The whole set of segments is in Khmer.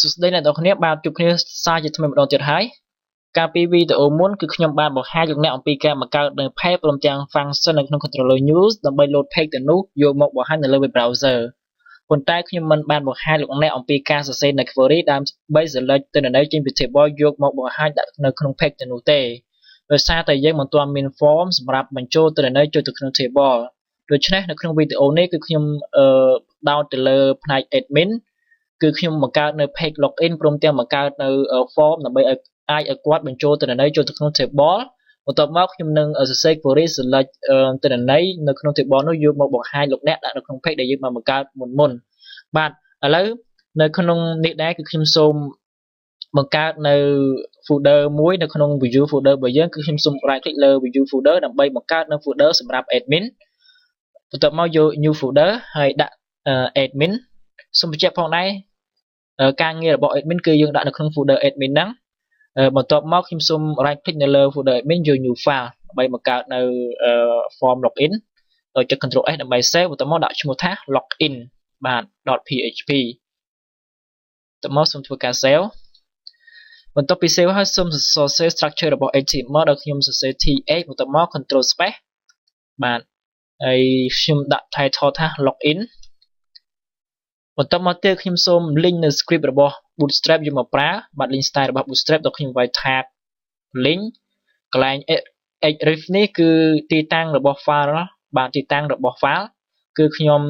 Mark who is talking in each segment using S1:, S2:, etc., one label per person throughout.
S1: សួស្តីអ្នកនរគ្នាបាទជួបគ្នាសារជាថ្មីម្ដងទៀតហើយកាលពីវីដេអូមុនគឺខ្ញុំបានបង្ហាញលោកអ្នកអំពីការបង្កើតនៅ page ព្រមទាំង function នៅក្នុង controller news ដើម្បី load page ទាំងនោះយកមកបង្ហាញនៅលើ web browser ប៉ុន្តែខ្ញុំមិនបានបង្ហាញលោកអ្នកអំពីការសរសេរនៅ query ដើម្បី select ទិន្នន័យចេញពី table យកមកបង្ហាញដាក់នៅក្នុង page ទាំងនោះទេដោយសារតែយើងមិនទាន់មាន form សម្រាប់បញ្ចូលទិន្នន័យចូលទៅក្នុង table ដូច្នេះនៅក្នុងវីដេអូនេះគឺខ្ញុំដោតទៅលើផ្នែក admin គឺខ្ញុំបង្កើតនៅ page login ព្រមទាំងបង្កើតនៅ form ដើម្បីឲ្យអាចឲ្យគាត់បញ្ចូលទិន្នន័យចូលទៅក្នុង table បន្ទាប់មកខ្ញុំនឹងសរសេរ query select ទិន្នន័យនៅក្នុង table នោះយកមកបង្ហាញលោកអ្នកដាក់នៅក្នុង page ដែលយើងបានបង្កើតមុនបាទឥឡូវនៅក្នុងនេះដែរគឺខ្ញុំសូមបង្កើតនៅ folder មួយនៅក្នុង view folder របស់យើងគឺខ្ញុំសូម right click លើ view folder ដើម្បីបង្កើតនៅ folder សម្រាប់ admin បន្ទាប់មកយក new folder ហើយដាក់ admin សូមបញ្ជាក់ផងដែរការងាររបស់ admin គឺយើងដាក់នៅក្នុង folder admin ហ្នឹងបន្ទាប់មកខ្ញុំសូម right click នៅលើ folder admin យក new file ដើម្បីបង្កើតនៅ form login ដោយចុច control S ដើម្បី save បន្ទាប់មកដាក់ឈ្មោះថា login បាទ .php បន្ទាប់មកសូមធ្វើការ save បន្ទាប់ពី save ហើយសូមសរសេរ structure របស់ HTML ដោយខ្ញុំសរសេរ th បន្ទាប់មក control space បាទហើយខ្ញុំដាក់ title ថា login បន្ទាប់មកទៀតខ្ញុំសូម link នៅ script របស់ bootstrap យកមកប្រើបាទ link style របស់ bootstrap ដល់ខ្ញុំវាយ tag link កន្លែង href នេះគឺទីតាំងរបស់ file បាទទីតាំងរបស់ file គឺខ្ញុំ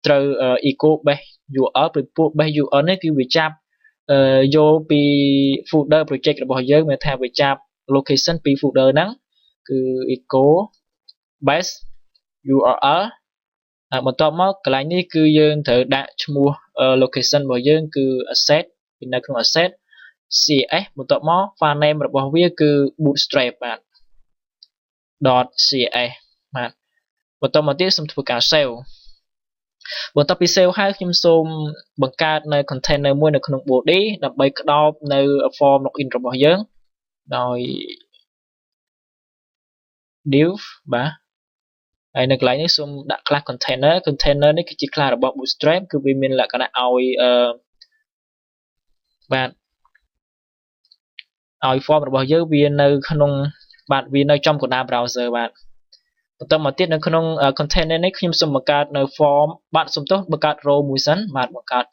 S1: ត្រូវ echo base url ពីពួក base url នេះគឺវាចាប់យកពី folder project របស់យើងមានថាវាចាប់ location ពី folder ហ្នឹងគឺ echo base url បន្ទាប់មកកន្លែងនេះគឺយើងត្រូវដាក់ឈ្មោះ location របស់យើងគឺ asset ពីនៅក្នុង asset cs បន្ទាប់មក file name របស់វាគឺ bootstrap បាទ .cs បាទបន្ទាប់មកទៀតសូមធ្វើការ save បន្ទាប់ពី save ហើយខ្ញុំសូមបង្កើតនៅ container មួយនៅក្នុង body ដើម្បីក្តោបនៅ form login របស់យើងដោយ div បាទហើយនៅកន្លែងនេះសូមដាក់ class container នេះគឺជា class របស់ bootstrap គឺវាមានលក្ខណៈឲ្យបាទឲ្យ form របស់យើងវានៅក្នុងបាទវានៅចំកណ្ដាល browser បាទបន្តមកទៀតនៅក្នុង container នេះខ្ញុំសូមបង្កើតនៅ form បាទសូមទោសបង្កើត row មួយសិនបាទបង្កើត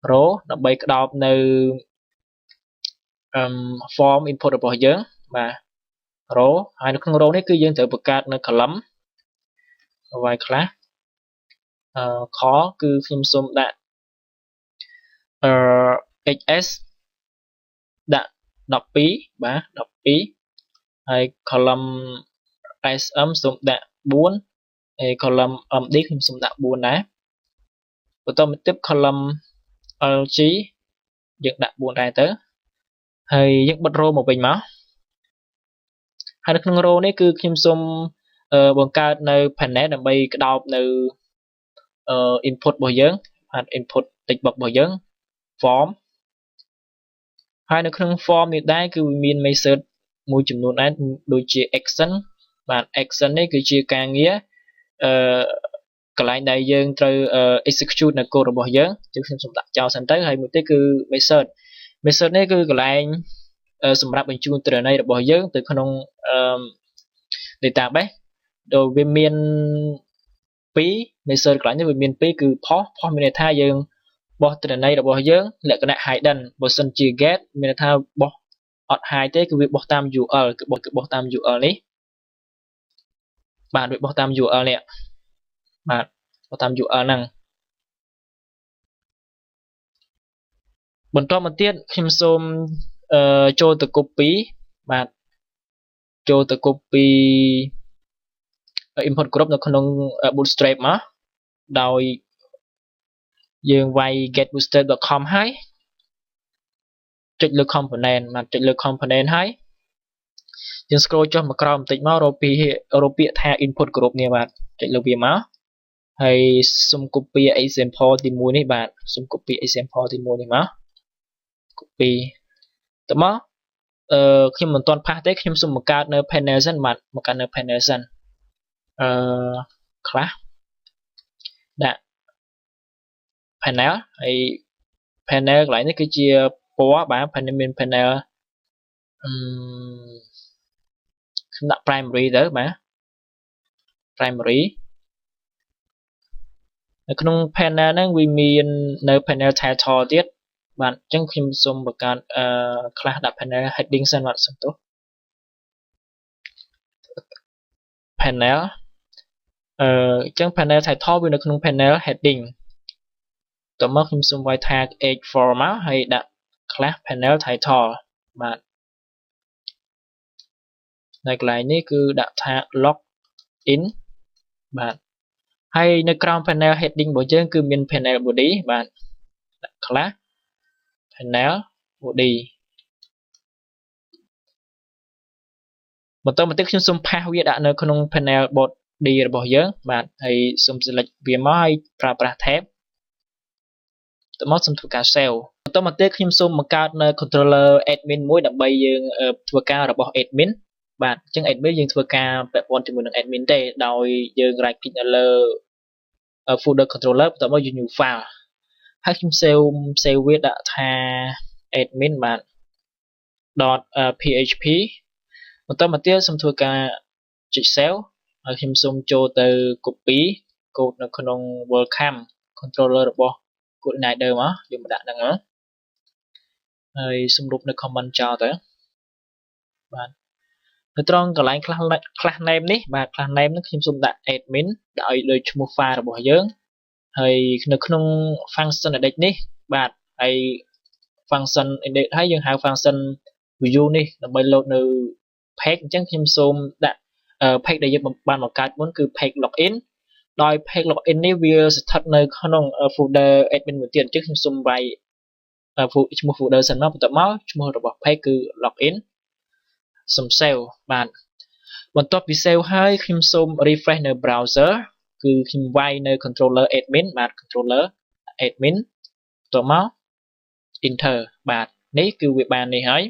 S1: row ដើម្បីក្តោបនៅform input របស់យើងបាទ row ហើយនៅក្នុង row នេះគឺយើងត្រូវបង្កើតនៅ column អ្វីខ្លះcall គឺខ្ញុំសូមដាក់hs ដាក់12បាទ12ហើយ column sm សូមដាក់4ហើយ column md ខ្ញុំសូមដាក់4ដែរបន្តមកទៀត column lg យើងដាក់4ដែរទៅហើយយើងបិទ row មកវិញមកហើយនៅក្នុង row នេះគឺខ្ញុំសូមបង្កើតនៅ panel ដើម្បីក្តោបនៅinput របស់យើងបាទ input text box របស់យើង form ហើយនៅក្នុង form នេះដែរគឺមាន method មួយចំនួនដែរដូចជា action បាទ action នេះគឺជាការងារកន្លែងដែលយើងត្រូវ execute នៅ code របស់យើងគឺខ្ញុំសូមដាក់ចោលសិនទៅហើយមួយទៀតគឺ method នេះគឺកន្លែងសម្រាប់បញ្ជូនទិន្នន័យរបស់យើងទៅក្នុងdatabase ដោយវាមាន2 method កន្លែងនេះវាមាន2គឺ post មានន័យថាយើងបោះទិន្នន័យរបស់យើងលក្ខណៈ hidden បើសិនជា get មានន័យថាបោះអត់ hide ទេគឺវាបោះតាម URL គឺបោះតាម URL នេះបាទវាបោះតាម URL នេះបាទបោះតាម URL ហ្នឹងបន្ទាប់មកទៀតខ្ញុំសូមចូលទៅ copy បាទចូលទៅ copy input group នៅក្នុង bootstrap មកដោយយើងវាយ getbootstrap.com ហើយចុចលើ component បាទចុចលើ component ហើយយើង scroll ចុះមកក្រោមបន្តិចមករកពាក្យថា input group នេះបាទចុចលើវាមកហើយសូម copy example ទី1នេះបាទសូម copy example ទី1នេះមក copy តមកខ្ញុំមិនទាន់ផាសទេខ្ញុំសូមបង្កើតនៅ panel សិនបាទបង្កើតនៅ panel សិនខ្លះដាក់ panel ហើយ panel កន្លែងនេះគឺជាពណ៌បាទ panel មាន panel ខ្ញុំដាក់ primary ទៅបាទ primary នៅក្នុង panel ហ្នឹងវាមាននៅ panel title ទៀតបាទអញ្ចឹងខ្ញុំសូមបង្កើតclass ដាក់ panel heading សិនបាទសុំទោស panel អញ្ចឹង panel title វានៅក្នុង panel heading តមកខ្ញុំសូមវាយ tag h4 មកហើយដាក់ class panel title បាទនៅកន្លែងនេះគឺដាក់ tag log in បាទហើយនៅក្រោម panel heading របស់យើងគឺមាន panel body បាទដាក់ class panel body បន្តមកទៀតខ្ញុំសូមផាសវាដាក់នៅក្នុង panel body របស់យើងបាទហើយសូម select វាមកហើយប្រើប្រាស់ tab តមកសូមធ្វើការ save បន្តមកទៀតខ្ញុំសូមបង្កើតនៅ controller admin មួយដើម្បីយើងធ្វើការរបស់ admin បាទអញ្ចឹង admin យើងធ្វើការពាក់ព័ន្ធជាមួយនឹង admin ទេដោយយើង right click នៅលើ folder controller បន្តមក new file ហើយខ្ញុំ save វាដាក់ថា admin បាទ .php បន្តមកទៀតសូមធ្វើការចុច save ហើយខ្ញុំសូមចូលទៅ copy code នៅក្នុង welcome controller របស់ coordinator មកយកមកដាក់ហ្នឹងមកហើយសូមរូបនៅ comment ចោលទៅបាទនៅត្រង់កន្លែង class name នេះបាទ class name ហ្នឹងខ្ញុំសូមដាក់ admin ដាក់ឲ្យដូចឈ្មោះ file របស់យើងហើយនៅក្នុង function edit នេះបាទហើយ function edit ហើយយើងហៅ function view នេះដើម្បី load នៅ page អញ្ចឹងខ្ញុំសូមដាក់ page ដែលយើងបានបង្កើតមុនគឺ page login ដោយ page login នេះវាស្ថិតនៅក្នុង folder admin មួយទៀតអញ្ចឹងខ្ញុំសូមវាយឈ្មោះ folder សិនមកបន្ទាប់មកឈ្មោះរបស់ page គឺ login សូម save បាទបន្ទាប់ពី save ហើយខ្ញុំសូម refresh នៅ browser គឺខ្ញុំវាយនៅ controller admin បាទ controller admin បន្ទាប់មក enter បាទនេះគឺវាបាននេះហើយ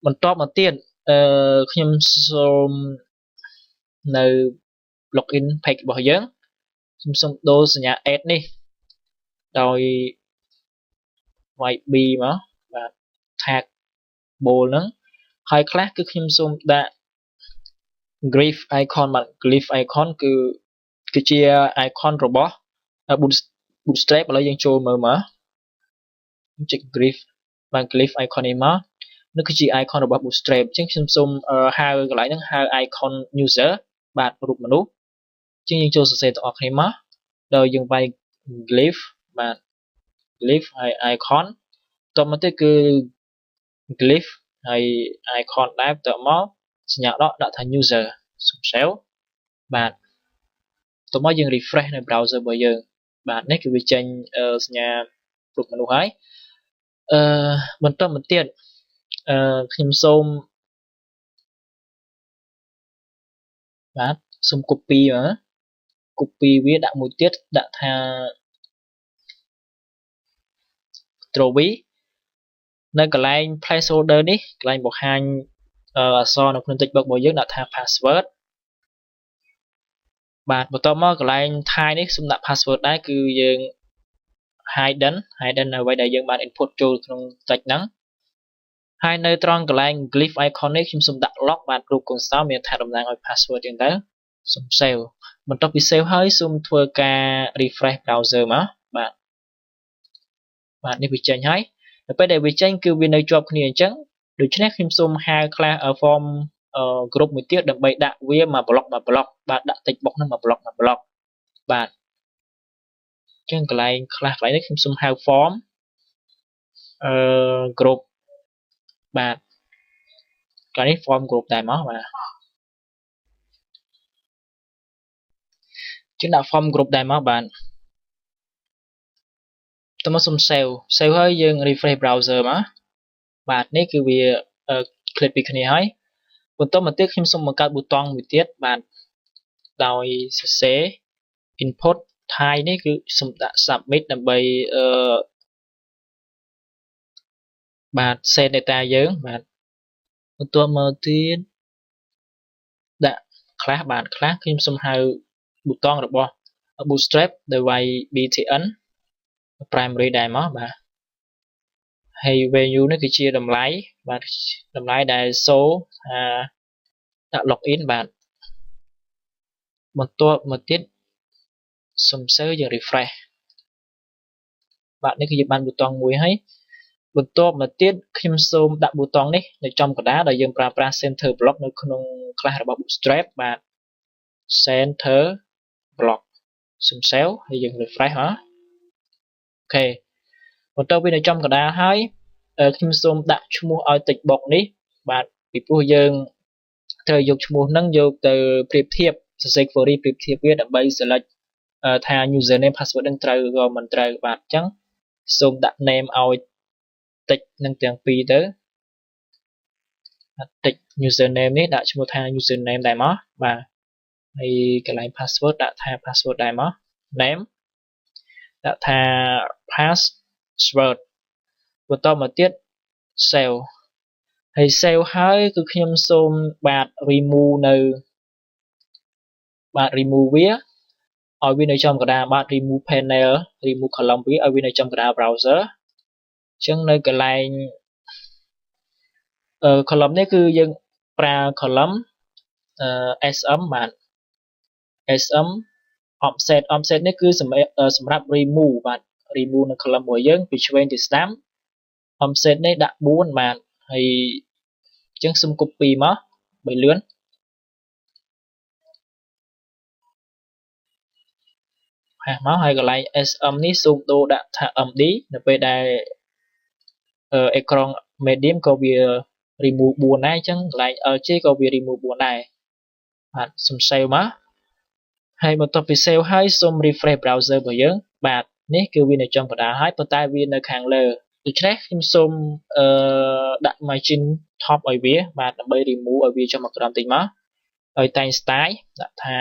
S1: បន្ទាប់មកទៀតខ្ញុំសូមនៅ login page របស់យើងខ្ញុំសូមដូរសញ្ញា add នេះដោយវាយ b មកបាទ tag bold ហ្នឹងហើយខ្លះគឺខ្ញុំសូមដាក់ glyph icon បាទ glyph icon គឺជា icon របស់ bootstrap ឥឡូវយើងចូលមើលមកចុច glyph បាទ glyph icon នេះមកនេះគឺជា icon របស់ bootstrap អញ្ចឹងខ្ញុំសូមហៅកន្លែងហ្នឹងហៅ icon user បាទរូបមនុស្សអញ្ចឹងយើងចូលសរសេរទាំងអស់គ្នាមកដោយយើងវាយ glyph បាទ glyph ហើយ icon តមកទៀតគឺ glyph ហើយ icon ដែរតមកសញ្ញាដកដាក់ថា user សូម save បាទតមកយើង refresh នៅ browser របស់យើងបាទនេះគឺវាចេញសញ្ញារូបមនុស្សហើយបន្តមកទៀតខ្ញុំសូមបាទសូម copy មក copy វាដាក់មួយទៀតដាក់ថា Ctrl V នៅកន្លែង placeholder នេះកន្លែងបង្ហាញអក្សរនៅក្នុង text box របស់យើងដាក់ថា password បាទបន្តមកកន្លែង type នេះសូមដាក់ password ដែរគឺយើង hidden អ្វីដែលយើងបាន input ចូលក្នុង text ហ្នឹងហើយនៅត្រង់កន្លែង glyph icon នេះខ្ញុំសូមដាក់ lock បាទរូបកូនសោមានថាតំណាងឲ្យ password ចឹងទៅសូម save បន្ទាប់ពី save ហើយសូមធ្វើការ refresh browser មកបាទនេះវាចេញហើយនៅពេលដែលវាចេញគឺវានៅជាប់គ្នាអញ្ចឹងដូច្នេះខ្ញុំសូមហៅ class form group មួយទៀតដើម្បីដាក់វាមក block បាទដាក់ text box ហ្នឹងមក block បាទអញ្ចឹងកន្លែង class កន្លែងនេះខ្ញុំសូមហៅ form group បាទកន្លែងនេះ form group ដែរមកបាទជាងដាក់ form group ដែរមកបាទតោះមកសូម save ហើយយើង refresh browser មកបាទនេះគឺវា click ពីគ្នាហើយបន្តមកទៀតខ្ញុំសូមបង្កើតប៊ូតុងមួយទៀតបាទដោយសរសេរ input type នេះគឺសូមដាក់ submit ដើម្បីបាទ send data យើងបាទបន្ទាប់មកទៀតដាក់ class បាទ class ខ្ញុំសូមហៅប៊ូតុងរបស់ bootstrap ដោយវាយ btn primary ដែរមកបាទហើយ value នេះគឺជាតម្លៃបាទតម្លៃដែលសូដាក់ login បាទបន្ទាប់មកទៀតសុំសើយើង refresh បាទនេះគឺយើងបានប៊ូតុងមួយហើយបន្ទាប់មកទៀតខ្ញុំសូមដាក់ប៊ូតុងនេះនៅចំកណ្ដាលដែលយើងប្រើប្រាស់ center block នៅក្នុង class របស់ Bootstrap បាទ center block សុំ save ហើយយើង refresh ហ៎អូខេបន្ទាប់ពីនៅចំកណ្ដាលហើយខ្ញុំសូមដាក់ឈ្មោះឲ្យ text box នេះបាទពីព្រោះយើងត្រូវយកឈ្មោះហ្នឹងយកទៅប្រៀបធៀបសរសេរ query ប្រៀបធៀបវាដើម្បី select ថា username password នឹងត្រូវក៏មិនត្រូវបាទអញ្ចឹងសូមដាក់ name ឲ្យ text នឹងទាំងពីរទៅ text username នេះដាក់ឈ្មោះថា username ដែរមកបាទហើយកន្លែង password ដាក់ថា password ដែរមក name ដាក់ថា password បន្តមកទៀត save ហើយ save ហើយគឺខ្ញុំសូមបាទ remove នៅបាទ remove វាឲ្យវានៅចំកណ្ដាលបាទ remove panel remove column វាឲ្យវានៅចំកណ្ដាល browser អញ្ចឹងនៅកន្លែងcolumn នេះគឺយើងប្រើ column sm បាទ sm offset នេះគឺសម្រាប់ remove បាទ remove នៅ column របស់យើងពីឆ្វេងទៅស្ដាំ offset នេះដាក់4បាទហើយអញ្ចឹងសូម copy មកបីលឿនហាស់មកហើយកន្លែង sm នេះសូមដូរដាក់ថា md នៅពេលដែលអេក្រង់ medium ក៏វា remove 4ដែរអញ្ចឹងកន្លែង lj ក៏វា remove 4ដែរបាទសូម save មកហើយបន្ទាប់ពី save ហើយសូម refresh browser របស់យើងបាទនេះគឺវានៅចំកណ្ដាលហើយប៉ុន្តែវានៅខាងលើដូច្នេះខ្ញុំសូមដាក់ margin top ឲ្យវាបាទដើម្បី remove ឲ្យវាចុះមកក្រោមតិចមកហើយតែង style ដាក់ថា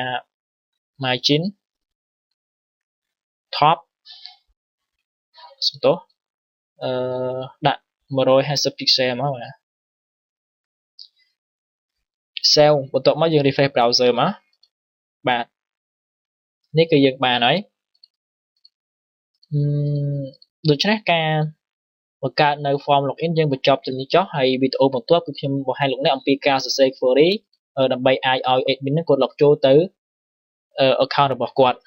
S1: margin top សំទោសដាក់150 pixel មកបាទ save បន្ទាប់មកយើង refresh browser មកបាទនេះគឺយើងបានហើយដូច្នេះការបង្កើតនៅ form login យើងបញ្ចប់ទៅនេះចុះហើយវីដេអូបន្ទាប់គឺខ្ញុំបង្ហាញលោកអ្នកអំពីការសរសេរ query ដើម្បីអាចឲ្យ admin គាត់ log ចូលទៅ account របស់គាត់